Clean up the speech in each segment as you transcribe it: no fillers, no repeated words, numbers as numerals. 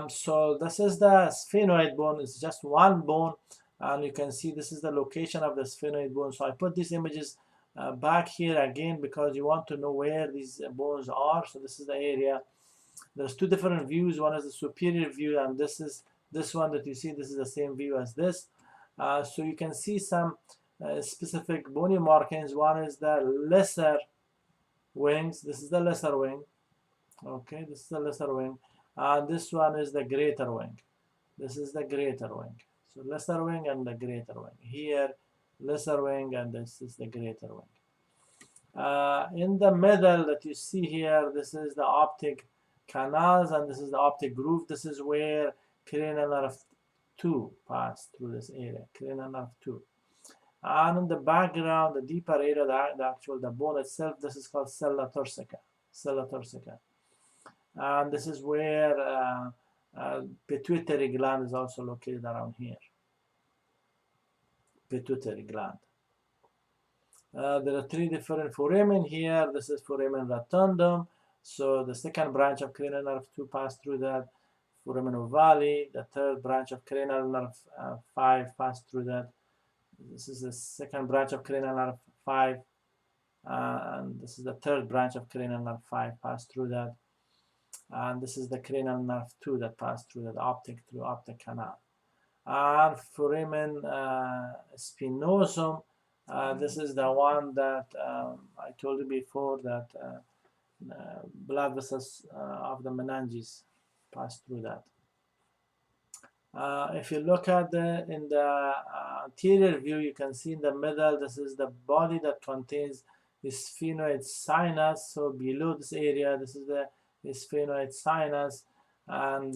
So this is the sphenoid bone. It's just one bone, and you can see this is the location of the sphenoid bone. So I put these images back here again because you want to know where these bones are. So this is the area. There's two different views. One is the superior view, and this is this one that you see. This is the same view as this. So you can see some specific bony markings. One is the lesser wings. This is the lesser wing. Okay, this is the lesser wing, and this one is the greater wing. This is the greater wing. So lesser wing and the greater wing. Here, lesser wing, and this is the greater wing. In the middle that you see here, this is the optic canals, and this is the optic groove. This is where cranial nerve 2 pass through this area, cranial nerve 2. And in the background, the deeper area, the bone itself, this is called sella turcica. Sella turcica. And this is where pituitary gland is also located around here. Pituitary gland. There are three different foramen here. This is foramen rotundum. So the second branch of cranial nerve 2 pass through that. Foramen ovale. The third branch of cranial nerve 5 pass through that. This is the second branch of cranial nerve 5. And this is the third branch of cranial nerve 5 pass through that. And this is the cranial nerve 2 that passed through the optic canal. And foramen spinosum, this is the one that I told you before that blood vessels of the meninges pass through that. If you look at in the anterior view, you can see in the middle, this is the body that contains the sphenoid sinus. So below this area, this is the sphenoid sinus, and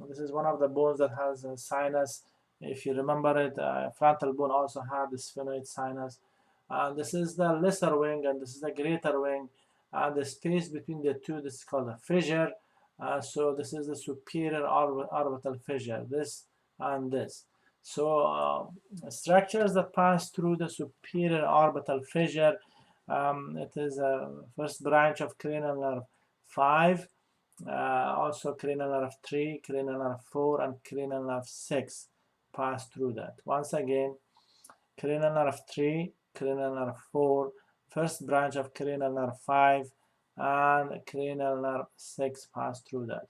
this is one of the bones that has a sinus. If you remember it, frontal bone also had the sphenoid sinus. And this is the lesser wing, and this is the greater wing, and the space between the two, this is called a fissure. So this is the superior orbital fissure, this and this. So structures that pass through the superior orbital fissure, it is a first branch of cranial nerve 5, also cranial nerve 3, cranial nerve 4, and cranial nerve 6 pass through that. Once again, cranial nerve 3, cranial nerve 4, first branch of cranial nerve 5, and cranial nerve 6 pass through that.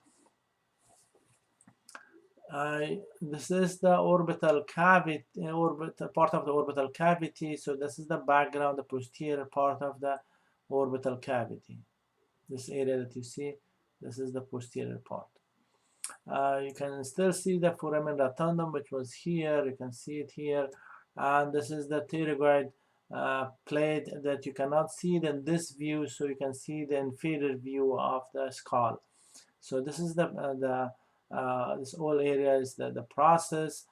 This is the orbital cavity, part of the orbital cavity. So this is the background, the posterior part of the orbital cavity. This area that you see, this is the posterior part. You can still see the foramen rotundum, which was here. You can see it here. And this is the pterygoid plate that you cannot see it in this view, so you can see the inferior view of the skull. So this is this whole area is the process,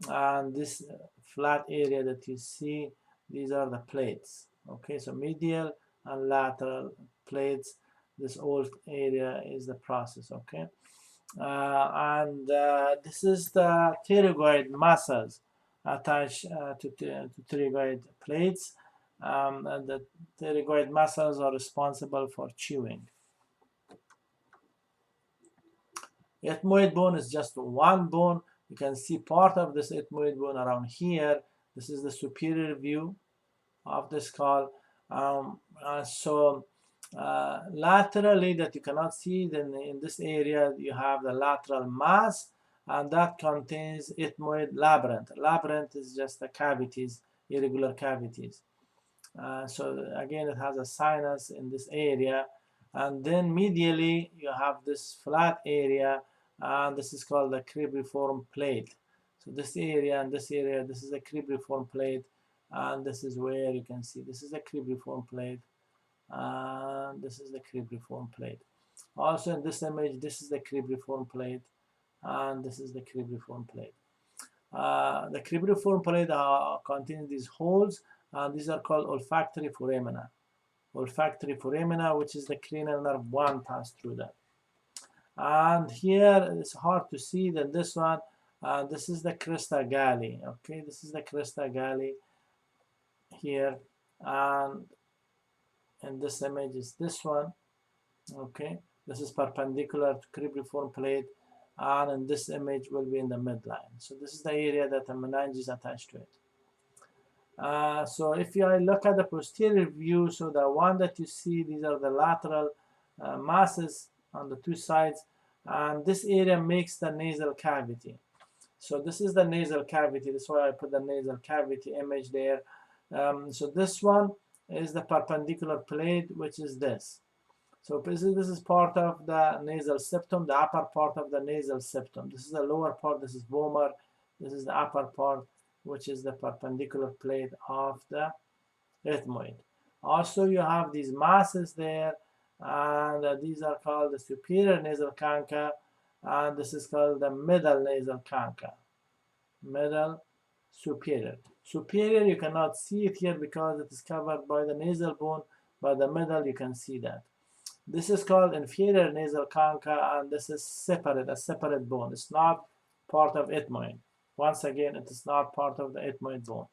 and this flat area that you see, these are the plates. Okay, so medial and lateral plates. This whole area is the process. Okay, and this is the pterygoid muscles attached to pterygoid plates, and the pterygoid muscles are responsible for chewing. Ethmoid bone is just one bone. You can see part of this ethmoid bone around here. This is the superior view of the skull. Laterally, that you cannot see, then in this area you have the lateral mass, and that contains ethmoid labyrinth. Labyrinth is just the cavities, irregular cavities. So again, it has a sinus in this area, and then medially you have this flat area, and this is called the cribriform plate. So this area and this area, this is a cribriform plate, and this is where you can see this is a cribriform plate, and this is the cribriform plate. Also in this image, this is the cribriform plate, and this is the cribriform plate. The cribriform plate contains these holes, and these are called olfactory foramina. Olfactory foramina, which is the cranial nerve 1 pass through that. And here it's hard to see than this one. This is the crista galli. Okay, this is the crista galli here, and this image is this one. Okay, This is perpendicular to cribriform plate, and in this image will be in the midline. So this is the area that the meninge is attached to it. So if you look at the posterior view, so the one that you see, these are the lateral masses on the two sides, and this area makes the nasal cavity. So this is the nasal cavity. That's why I put the nasal cavity image there. So this one is the perpendicular plate, which is this. So this is part of the nasal septum, the upper part of the nasal septum. This is the lower part, this is vomer. This is the upper part, which is the perpendicular plate of the ethmoid. Also, you have these masses there, and these are called the superior nasal canca, and this is called the middle nasal canca. Middle, superior. Superior, you cannot see it here because it is covered by the nasal bone, but the middle, you can see that. This is called inferior nasal canca, and this is separate, a separate bone. It's not part of ethmoid. Once again, it is not part of the ethmoid bone.